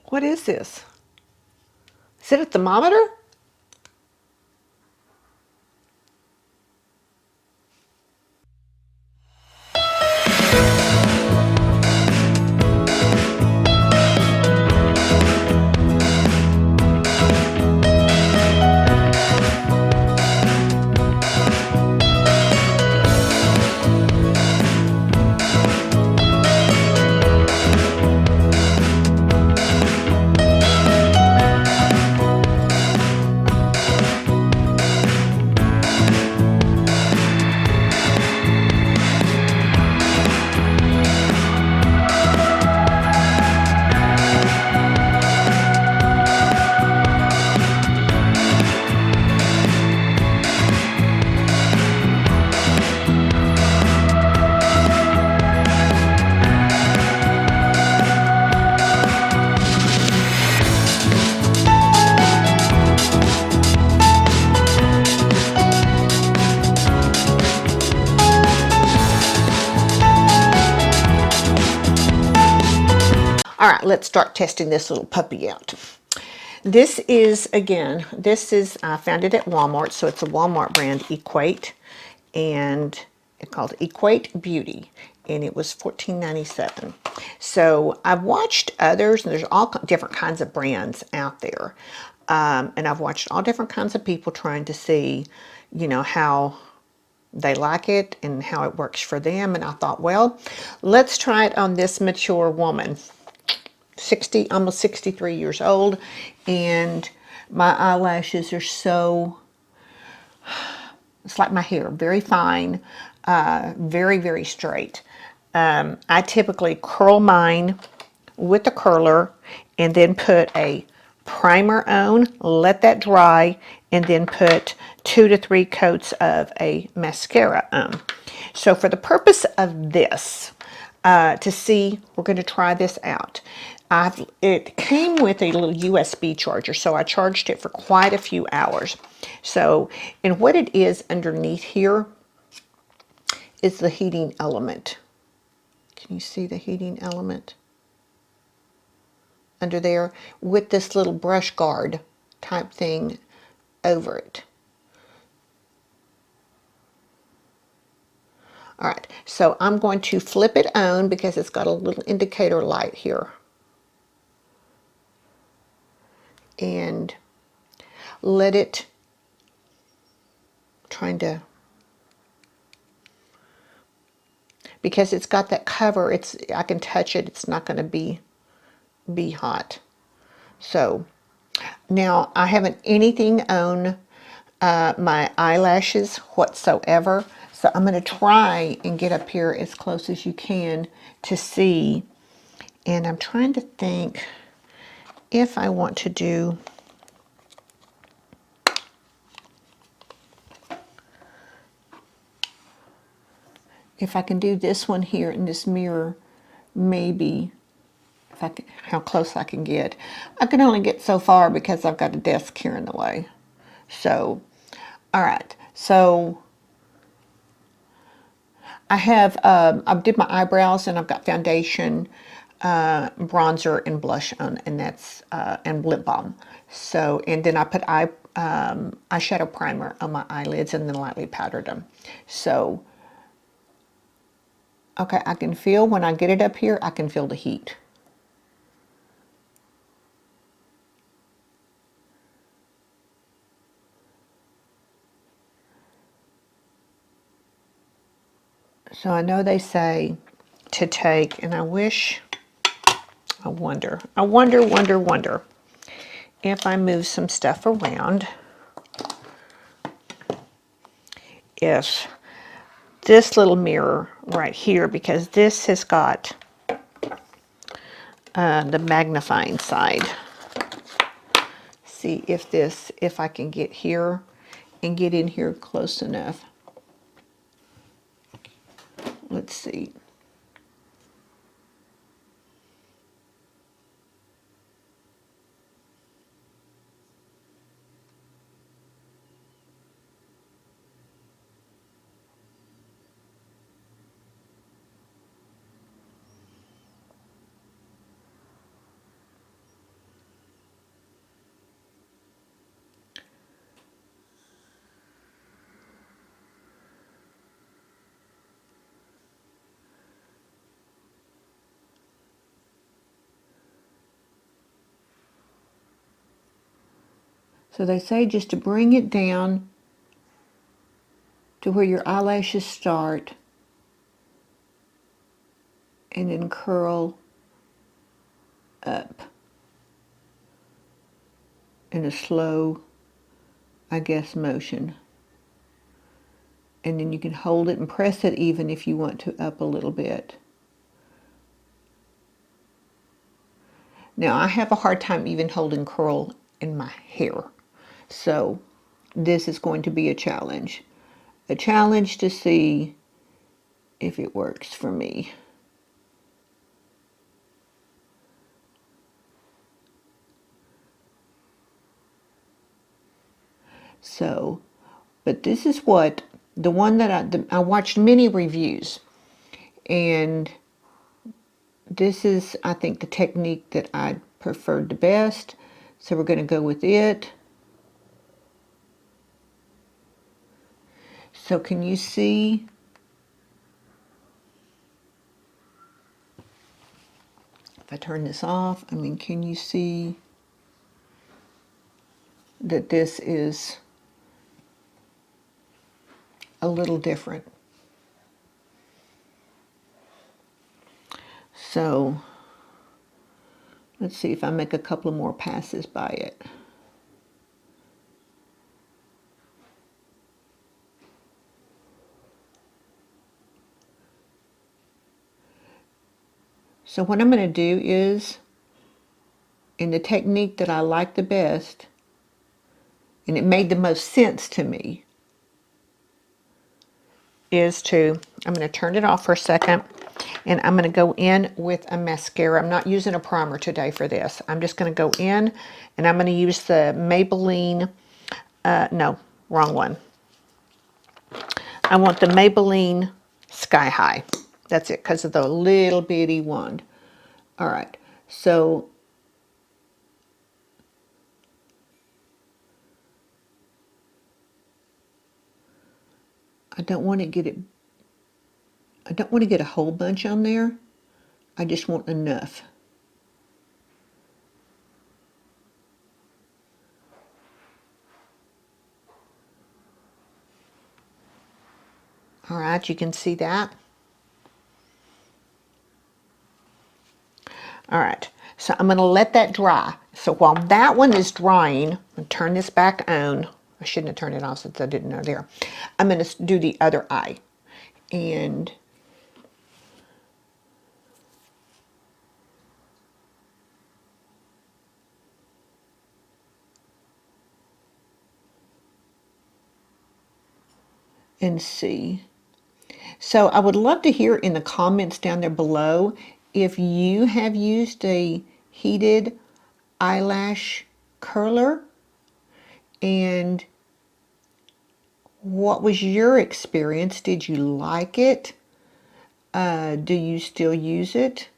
What is this? Is it a thermometer? All right, let's start testing this little puppy out. This is, again, I found it at Walmart, so it's a Walmart brand, Equate, and it's called Equate Beauty, and it was $14.97. So I've watched others, and there's all different kinds of brands out there, and I've watched all different kinds of people trying to see, you know, how they like it and how it works for them, and I thought, well, let's try it on this mature woman. 60, almost 63 years old, and my eyelashes are so, it's like my hair, very fine, very, very straight. I typically curl mine with a curler and then put a primer on, let that dry, and then put 2 to 3 coats of a mascara on. So for the purpose of this, to see, we're going to try this out. It came with a little USB charger, so I charged it for quite a few hours. So, and what it is underneath here is the heating element. Can you see the heating element under there with this little brush guard type thing over it? All right, so I'm going to flip it on because it's got a little indicator light here. And let it, trying to, because it's got that cover, I can touch it, it's not going to be hot. So now I haven't anything on my eyelashes whatsoever, so I'm going to try and get up here as close as you can to see, and I'm trying to think if I want to do, if I can do this one here in this mirror, maybe if I can, how close I can get. I can only get so far because I've got a desk here in the way. So, all right. So I did my eyebrows, and I've got foundation, bronzer, and blush on, and that's and lip balm. So, and then I put eyeshadow primer on my eyelids, and then lightly powdered them. So, okay, I can feel when I get it up here, I can feel the heat. So I know they say to take, and I wonder if I move some stuff around, if this little mirror right here, because this has got the magnifying side. See if I can get here and get in here close enough. Let's see. So they say just to bring it down to where your eyelashes start and then curl up in a slow, I guess, motion. And then you can hold it and press it even if you want to up a little bit. Now I have a hard time even holding curl in my hair. So this is going to be a challenge. A challenge to see if it works for me. So, but this is what, the one that I watched many reviews, and this is, I think, the technique that I preferred the best. So we're going to go with it. So can you see? If I turn this off, I mean, can you see that this is a little different? So let's see if I make a couple more passes by it. So what I'm going to do is, in the technique that I like the best, and it made the most sense to me, is to, I'm going to turn it off for a second, and I'm going to go in with a mascara. I'm not using a primer today for this. I'm just going to go in, and I'm going to use the Maybelline, no, wrong one. I want the Maybelline Sky High. That's it, because of the little bitty wand. All right, so I don't want to get it, I don't want to get a whole bunch on there. I just want enough. All right, you can see that. All right, so I'm going to let that dry. So while that one is drying, I'm going to turn this back on. I shouldn't have turned it off since I didn't know there. I'm going to do the other eye. And see. So I would love to hear in the comments down there below if you have used a heated eyelash curler, and what was your experience? Did you like it? Do you still use it?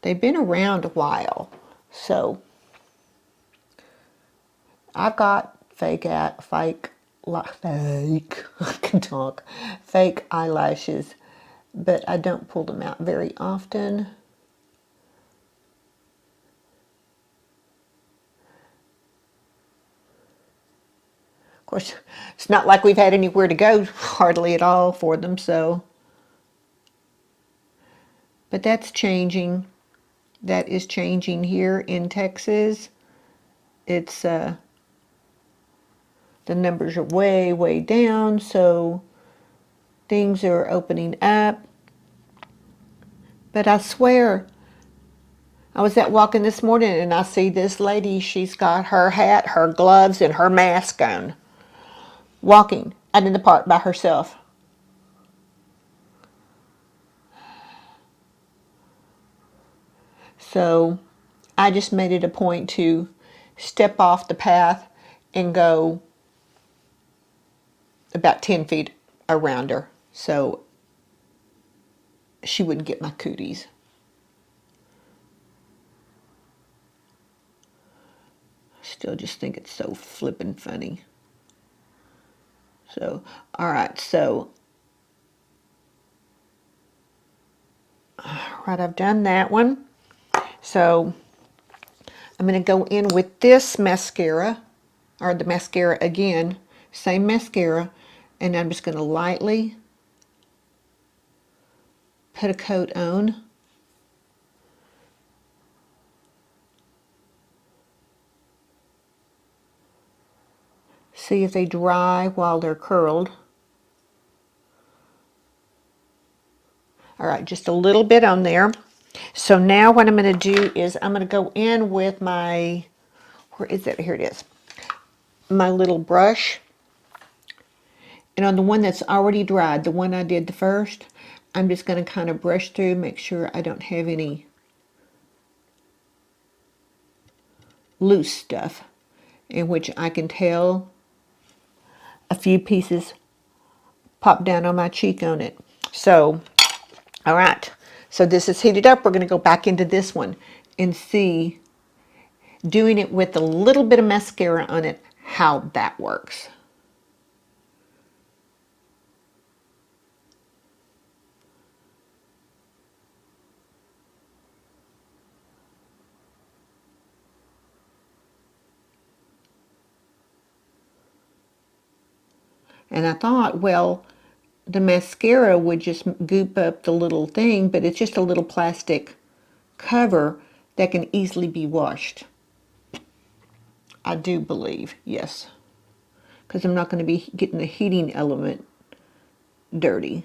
They've been around a while. So I've got fake, I can talk, fake eyelashes, but I don't pull them out very often. Of course, it's not like we've had anywhere to go hardly at all for them, so. But that's changing. That is changing here in Texas. It's, the numbers are way, way down, so things are opening up. But I swear, I was out walking this morning and I see this lady, she's got her hat, her gloves, and her mask on, walking out in the park by herself. So I just made it a point to step off the path and go about 10 feet around her so she wouldn't get my cooties. Still just think it's so flippin' funny. So, all right, so, right, I've done that one. So I'm going to go in with this mascara, or the mascara again, same mascara, and I'm just going to lightly put a coat on. See if they dry while they're curled. All right, just a little bit on there. So now what I'm going to do is I'm going to go in with my, where is it? Here it is. My little brush. And on the one that's already dried, the one I did the first, I'm just going to kind of brush through, make sure I don't have any loose stuff, in which I can tell a few pieces pop down on my cheek on it. So, all right. So this is heated up. We're going to go back into this one and see, doing it with a little bit of mascara on it, how that works. And I thought, well, the mascara would just goop up the little thing, but it's just a little plastic cover that can easily be washed. I do believe, yes, because I'm not going to be getting the heating element dirty.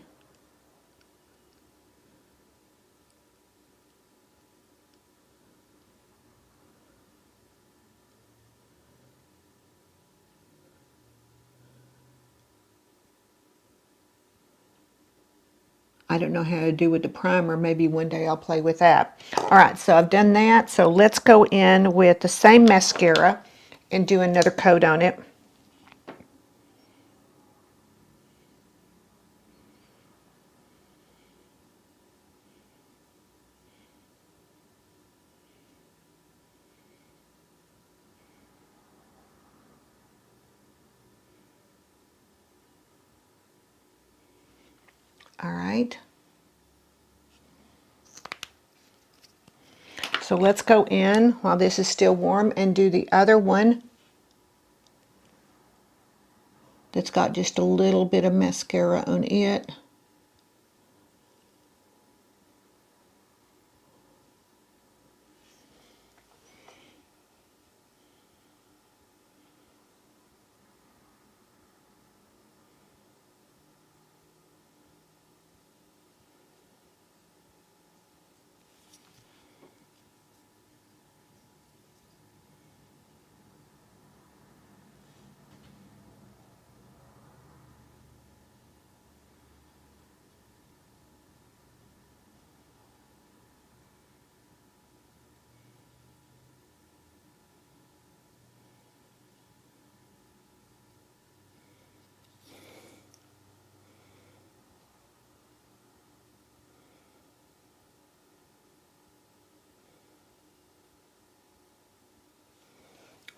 I don't know how to do with the primer. Maybe one day I'll play with that. All right, so I've done that. So let's go in with the same mascara and do another coat on it. All right. So let's go in while this is still warm and do the other one that's got just a little bit of mascara on it.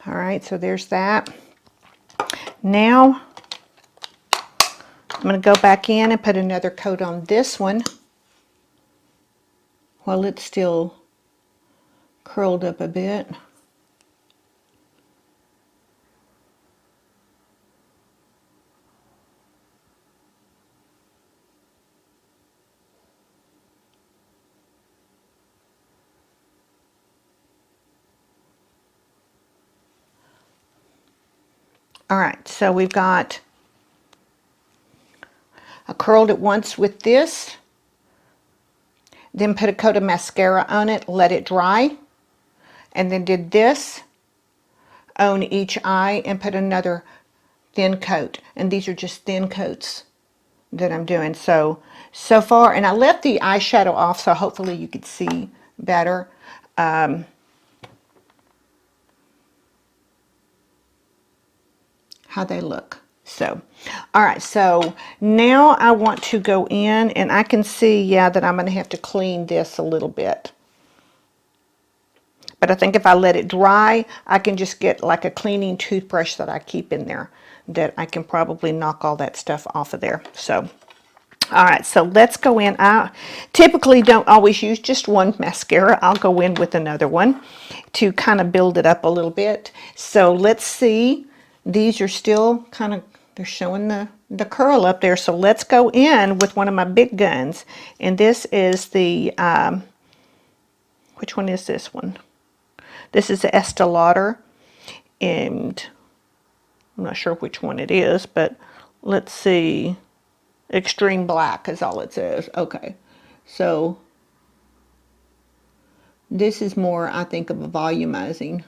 All right, so there's that. Now I'm going to go back in and put another coat on this one while it's still curled up a bit. All right, so we've got, I curled it once with this, then put a coat of mascara on it, let it dry, and then did this on each eye and put another thin coat. And these are just thin coats that I'm doing. So far, and I left the eyeshadow off so hopefully you could see better. How they look. So, all right, so now I want to go in and I can see, yeah, that I'm going to have to clean this a little bit. But I think if I let it dry, I can just get like a cleaning toothbrush that I keep in there that I can probably knock all that stuff off of there. So, all right, so let's go in. I typically don't always use just one mascara. I'll go in with another one to kind of build it up a little bit. So let's see these are still kind of, they're showing the curl up there. So let's go in with one of my big guns. And this is the, which one is this one? This is the Estee Lauder. And I'm not sure which one it is, but let's see. Extreme Black is all it says. Okay. So this is more, I think, of a volumizing.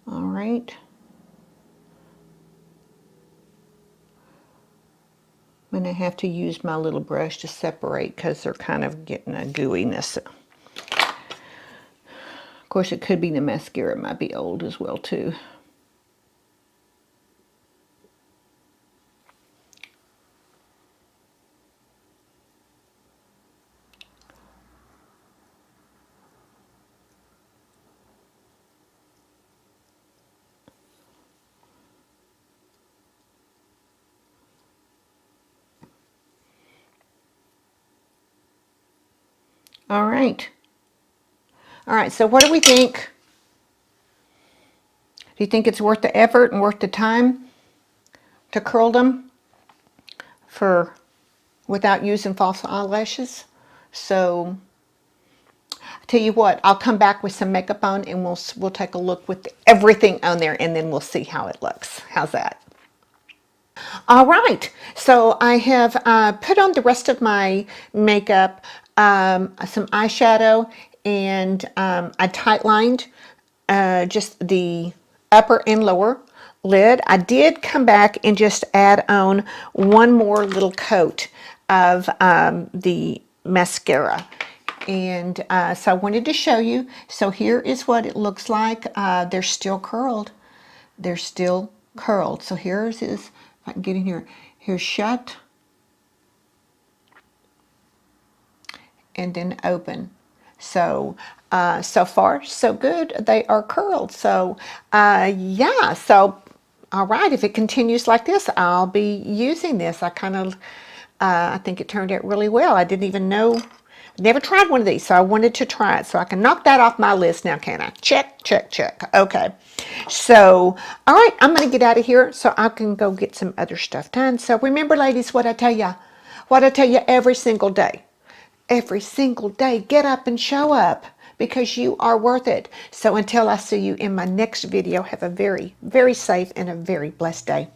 All right. I'm going to have to use my little brush to separate because they're kind of getting a gooiness. Of course, it could be the mascara. It might be old as well, too. All right. All right, so what do we think? Do you think it's worth the effort and worth the time to curl them for without using false eyelashes? So I tell you what, I'll come back with some makeup on and we'll take a look with everything on there and then we'll see how it looks. How's that? All right, so I have put on the rest of my makeup, some eyeshadow, and I tight lined just the upper and lower lid. I did come back and just add on one more little coat of the mascara. And so I wanted to show you. So here is what it looks like. They're still curled. They're still curled. So here's is, if I can get in here, here's shut and then open. So so far so good. They are curled. So yeah, so all right, if it continues like this, I'll be using this. I think it turned out really well. I didn't even know, never tried one of these, so I wanted to try it. So I can knock that off my list now, can I? Check, check, check. Okay. So, all right, I'm going to get out of here so I can go get some other stuff done. So remember, ladies, what I tell you every single day. Every single day, get up and show up because you are worth it. So until I see you in my next video, have a very, very safe and a very blessed day.